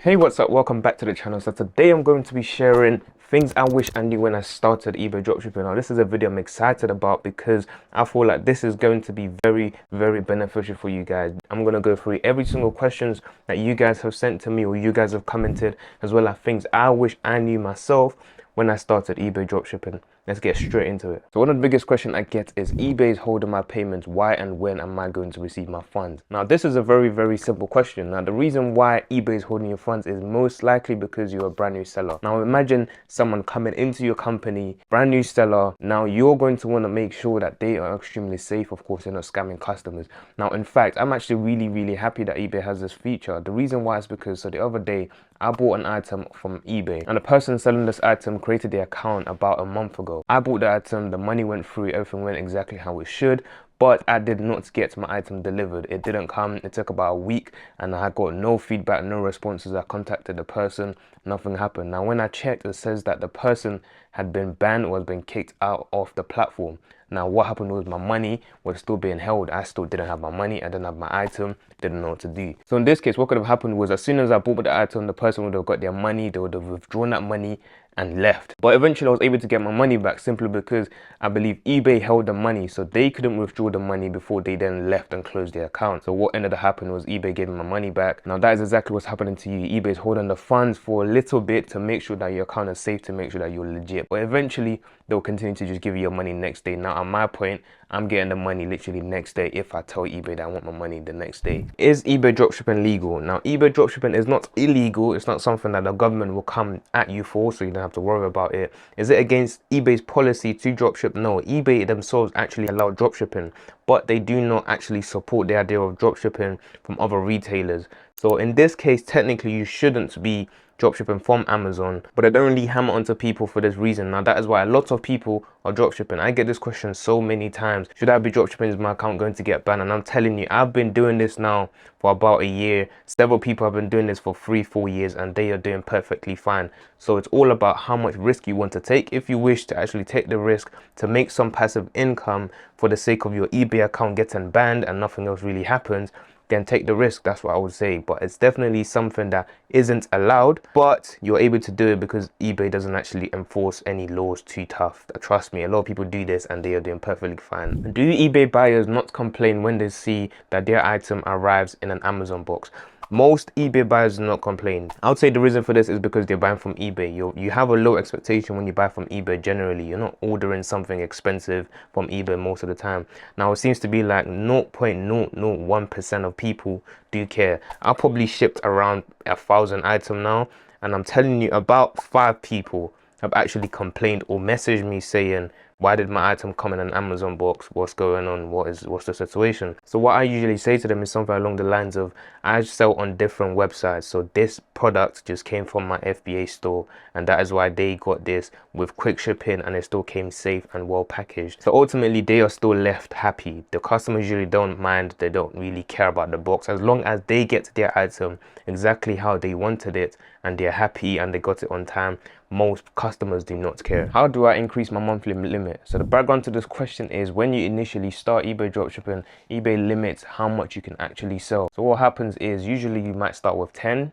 Hey, what's up? Welcome back to the channel. So today I'm going to be sharing things I wish I knew when I started eBay dropshipping. Now this is a video I'm excited about because I feel like this is going to be very beneficial for you guys. I'm going to go through every single questions that you guys have sent to me or you guys have commented, as well as things I wish I knew myself when I started eBay dropshipping. Let's get straight into it. So one of the biggest questions I get is eBay is holding my payments. Why and when am I going to receive my funds? Now this is a very simple question. Now the reason why eBay is holding your funds is most likely because you're a brand new seller. Now imagine someone coming into your company, brand new seller. Now you're going to want to make sure that they are extremely safe. Of course, they're not scamming customers. Now in fact, I'm actually really happy that eBay has this feature. The reason why is because the other day I bought an item from eBay and the person selling this item created the account about a month ago. I bought the item, the money went through, everything went exactly how it should, but I did not get my item delivered. It didn't come. It took about a week and I got no feedback, no responses. I contacted the person, nothing happened. Now when I checked, it says that the person had been banned or has been kicked out of the platform. Now what happened was my money was still being held. I still didn't have my money, I didn't have my item, didn't know what to do. So in this case, what could have happened was as soon as I bought the item, the person would have got their money, they would have withdrawn that money and left. But eventually I was able to get my money back simply because I believe eBay held the money, so they couldn't withdraw the money before they then left and closed their account. So what ended up happening was eBay gave me my money back. Now that is exactly what's happening to you. eBay is holding the funds for a little bit to make sure that your account is safe, to make sure that you're legit. But eventually they'll continue to just give you your money next day. Now at my point, I'm getting the money literally next day if I tell eBay that I want my money the next day. Is eBay dropshipping legal? Now eBay dropshipping is not illegal. It's not something that the government will come at you for, so you don't have to worry about it. Is it against eBay's policy to dropship? No, eBay themselves actually allow dropshipping, but they do not actually support the idea of dropshipping from other retailers. So in this case, technically you shouldn't be dropshipping from Amazon, but I don't really hammer onto people for this reason. Now that is why a lot of people are dropshipping. I get this question so many times: should I be dropshipping? Is my account going to get banned? And I'm telling you, I've been doing this now for about a year. Several people have been doing this for 3-4 years and they are doing perfectly fine. So it's all about how much risk you want to take. If you wish to actually take the risk to make some passive income for the sake of your eBay account getting banned and nothing else really happens, then take the risk. That's what I would say. But it's definitely something that isn't allowed, but you're able to do it because eBay doesn't actually enforce any laws too tough. Trust me, a lot of people do this and they are doing perfectly fine. Do eBay buyers not complain when they see that their item arrives in an Amazon box? Most eBay buyers do not complain. I would say the reason for this is because they're buying from eBay. You have a low expectation when you buy from eBay generally. You're not ordering something expensive from eBay most of the time. Now it seems to be like 0.001% of people do care. I probably shipped around 1,000 items now, and I'm telling you, about 5 people have actually complained or messaged me saying, why did my item come in an Amazon box? What's going on? What's the situation? So what I usually say to them is something along the lines of, I sell on different websites, so this product just came from my FBA store, and that is why they got this with quick shipping and it still came safe and well packaged. So ultimately they are still left happy. The customers usually don't mind, they don't really care about the box, as long as they get their item exactly how they wanted it and they're happy and they got it on time. Most customers do not care. How do I increase my monthly limit? So the background to this question is, when you initially start eBay dropshipping, eBay limits how much you can actually sell. So what happens is, usually you might start with 10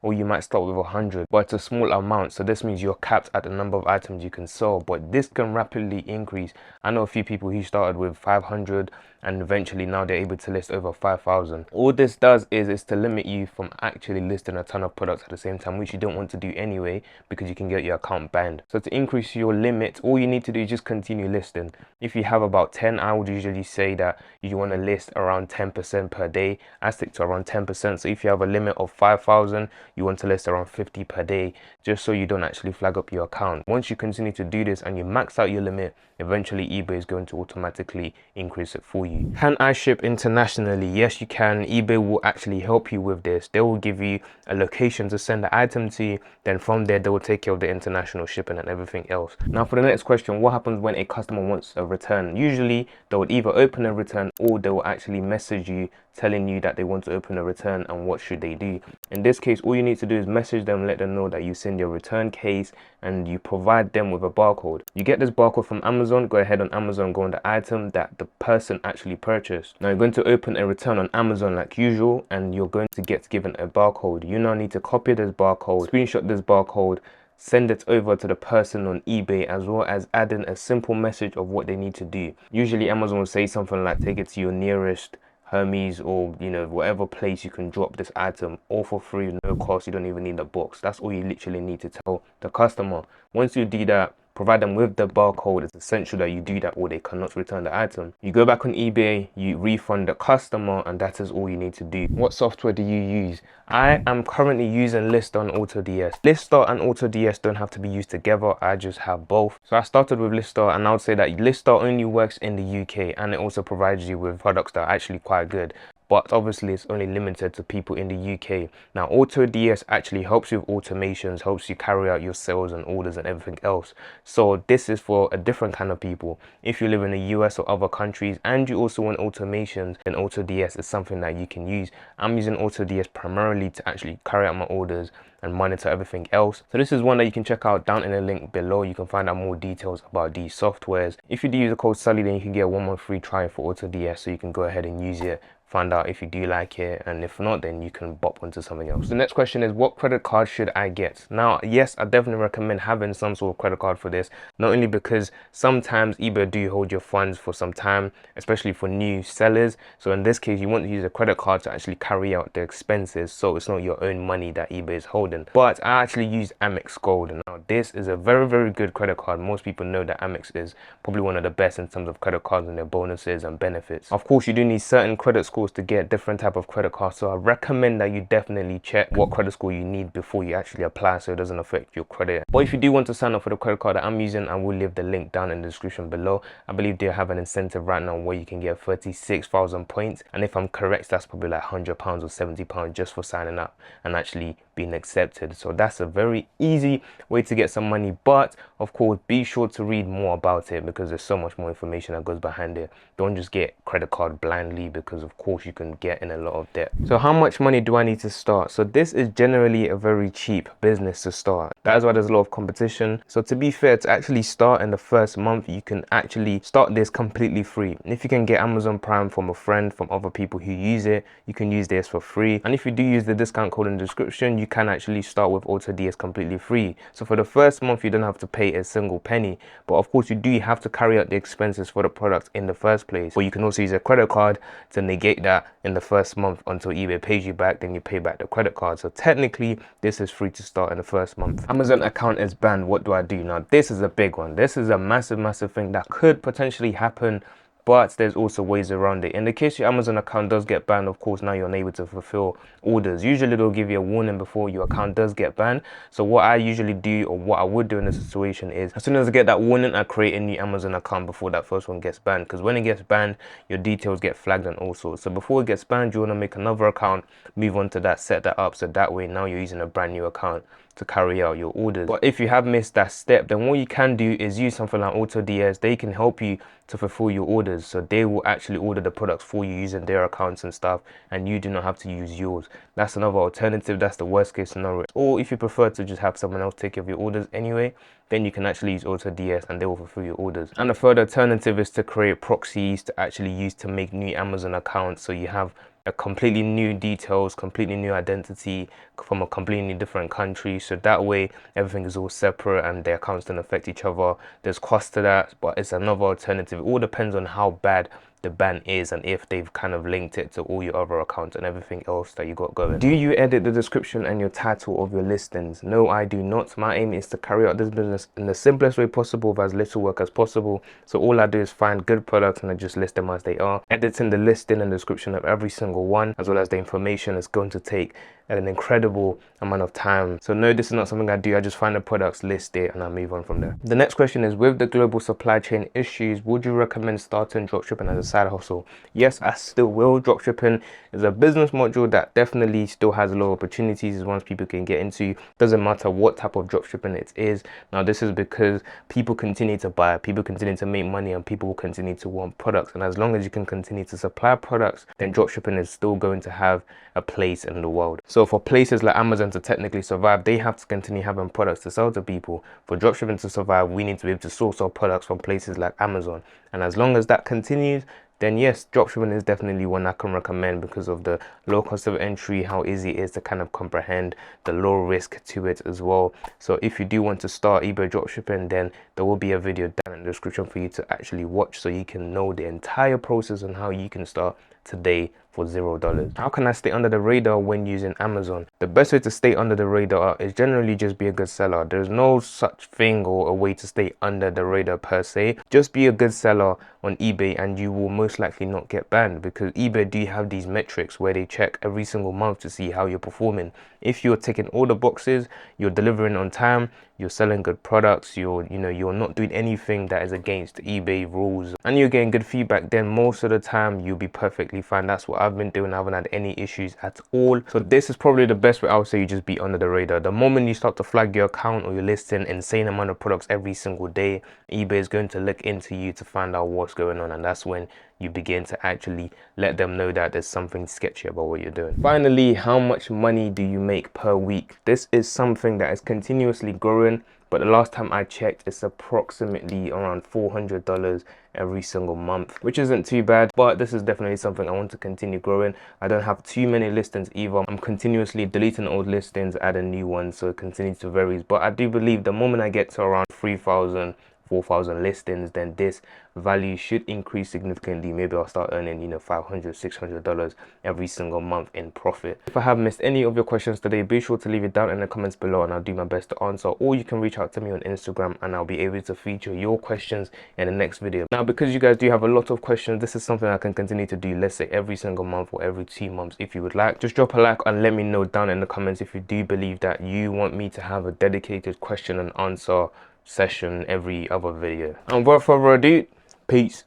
or you might start with 100, but it's a small amount. So this means you're capped at the number of items you can sell, but this can rapidly increase. I know a few people who started with 500 and eventually now they're able to list over 5,000. All this does is to limit you from actually listing a ton of products at the same time, which you don't want to do anyway because you can get your account banned. So to increase your limit, all you need to do is just continue listing. If you have about 10, I would usually say that you want to list around 10% per day. I stick to around 10%. So if you have a limit of 5,000, you want to list around 50 per day, just so you don't actually flag up your account. Once you continue to do this and you max out your limit, eventually eBay is going to automatically increase it for you. Can I ship internationally? Yes, you can. eBay will actually help you with this. They will give you a location to send the item to, then from there they will take care of the international shipping and everything else. Now for the next question, what happens when a customer wants a return? Usually they would either open a return or they will actually message you telling you that they want to open a return and what should they do. In this case, all you need to do is message them, let them know that you send your return case, and you provide them with a barcode. You get this barcode from Amazon. Go ahead on Amazon, go on the item that the person actually purchased. Now you're going to open a return on Amazon like usual, and you're going to get given a barcode. You now need to copy this barcode, screenshot this barcode, send it over to the person on eBay, as well as add in a simple message of what they need to do. Usually Amazon will say something like, take it to your nearest Hermes, or whatever place you can drop this item, all for free, no cost. You don't even need the box. That's all you literally need to tell the customer. Once you do that, provide them with the barcode. It's essential that you do that or they cannot return the item. You go back on eBay, you refund the customer, and that is all you need to do. What software do you use? I am currently using Listar and AutoDS. Listar and AutoDS don't have to be used together. I just have both. So I started with Listar, and I would say that Listar only works in the UK, and it also provides you with products that are actually quite good. But obviously it's only limited to people in the UK. Now AutoDS actually helps you with automations, helps you carry out your sales and orders and everything else. So this is for a different kind of people. If you live in the US or other countries and you also want automations, then AutoDS is something that you can use. I'm using AutoDS primarily to actually carry out my orders and monitor everything else. So this is one that you can check out down in the link below. You can find out more details about these softwares. If you do use the code SULLY, then you can get 1 month free trial for AutoDS, so you can go ahead and use it, find out if you do like it, and if not, then you can bop onto something else. The next question is, what credit card should I get? Now, yes, I definitely recommend having some sort of credit card for this, not only because sometimes eBay do hold your funds for some time, especially for new sellers. So in this case, you want to use a credit card to actually carry out the expenses, so it's not your own money that eBay is holding. But I actually use Amex Gold, and now this is a very, very good credit card. Most people know that Amex is probably one of the best in terms of credit cards and their bonuses and benefits. Of course, you do need certain credit scores to get different type of credit cards, so I recommend that you definitely check what credit score you need before you actually apply, so it doesn't affect your credit. But if you do want to sign up for the credit card that I'm using, I will leave the link down in the description below. I believe they have an incentive right now where you can get 36,000 points, and if I'm correct, that's probably like £100 or £70 just for signing up and actually being accepted. So that's a very easy way to get some money, but of course be sure to read more about it because there's so much more information that goes behind it. Don't just get credit card blindly, because of course you can get in a lot of debt. So how much money do I need to start? So this is generally a very cheap business to start. That is why there's a lot of competition. So to be fair, to actually start in the first month, you can actually start this completely free. If you can get Amazon Prime from a friend, from other people who use it, you can use this for free. And if you do use the discount code in the description, you can actually start with AutoDS completely free. So for the first month, you don't have to pay a single penny, but of course you do have to carry out the expenses for the product in the first place. Or you can also use a credit card to negate that in the first month until eBay pays you back, then you pay back the credit card. So technically this is free to start in the first month. Amazon account is banned. What do I do? Now this is a big one. This is a massive thing that could potentially happen, but there's also ways around it. In the case your Amazon account does get banned, of course now you're unable to fulfill orders. Usually they'll give you a warning before your account does get banned. So what I usually do, or what I would do in this situation, is as soon as I get that warning, I create a new Amazon account before that first one gets banned, because when it gets banned, your details get flagged and all sorts. So before it gets banned, you want to make another account, move on to that, set that up, so that way now you're using a brand new account to carry out your orders. But if you have missed that step, then what you can do is use something like AutoDS. They can help you to fulfill your orders, so they will actually order the products for you using their accounts and stuff, and you do not have to use yours. That's another alternative. That's the worst case scenario. Or if you prefer to just have someone else take care of your orders anyway, then you can actually use AutoDS and they will fulfill your orders. And the third alternative is to create proxies to actually use to make new Amazon accounts, so you have a completely new details, completely new identity from a completely different country, so that way everything is all separate and their accounts don't affect each other. There's cost to that, but it's another alternative. It all depends on how bad the ban is and if they've kind of linked it to all your other accounts and everything else that you got going. Do you edit the description and your title of your listings? No, I do not. My aim is to carry out this business in the simplest way possible with as little work as possible. So all I do is find good products and I just list them as they are. Editing the listing and description of every single one, as well as the information, is going to take in an incredible amount of time. So no, this is not something I do. I just find the products, list it, and I move on from there. The next question is, with the global supply chain issues, would you recommend starting dropshipping as a side hustle? Yes, I still will. Dropshipping is a business module that definitely still has a lot of opportunities. It's ones people can get into. Doesn't matter what type of dropshipping it is. Now, this is because people continue to buy, people continue to make money, and people will continue to want products. And as long as you can continue to supply products, then dropshipping is still going to have a place in the world. So for places like Amazon to technically survive, they have to continue having products to sell to people. For dropshipping to survive, we need to be able to source our products from places like Amazon. And as long as that continues, then yes, dropshipping is definitely one I can recommend because of the low cost of entry, how easy it is to kind of comprehend, the low risk to it as well. So if you do want to start eBay dropshipping, then there will be a video down in the description for you to actually watch so you can know the entire process and how you can start today for $0. How can I stay under the radar when using Amazon? The best way to stay under the radar is generally just be a good seller. There's no such thing or a way to stay under the radar per se. Just be a good seller on eBay and you will most likely not get banned, because eBay do have these metrics where they check every single month to see how you're performing. If you're ticking all the boxes, you're delivering on time, you're selling good products, you're not doing anything that is against eBay rules, and you're getting good feedback, then most of the time you'll be perfectly fine. That's what I've been doing. I haven't had any issues at all. So this is probably the best way I would say you just be under the radar. The moment you start to flag your account or you're listing insane amount of products every single day, eBay is going to look into you to find out what's going on, and that's when you begin to actually let them know that there's something sketchy about what you're doing. Finally, how much money do you make per week? This is something that is continuously growing, but the last time I checked, it's approximately around $400 every single month, which isn't too bad, but this is definitely something I want to continue growing. I don't have too many listings either. I'm continuously deleting old listings, adding new ones, so it continues to vary. But I do believe the moment I get to around 3,000, 4,000 listings, then this value should increase significantly. Maybe I'll start earning $500, $600 every single month in profit. If I have missed any of your questions today, be sure to leave it down in the comments below and I'll do my best to answer, or you can reach out to me on Instagram and I'll be able to feature your questions in the next video. Now, because you guys do have a lot of questions, this is something I can continue to do, let's say every single month or every 2 months. If you would like, just drop a like and let me know down in the comments if you do believe that you want me to have a dedicated question and answer session every other video. And without further ado, peace.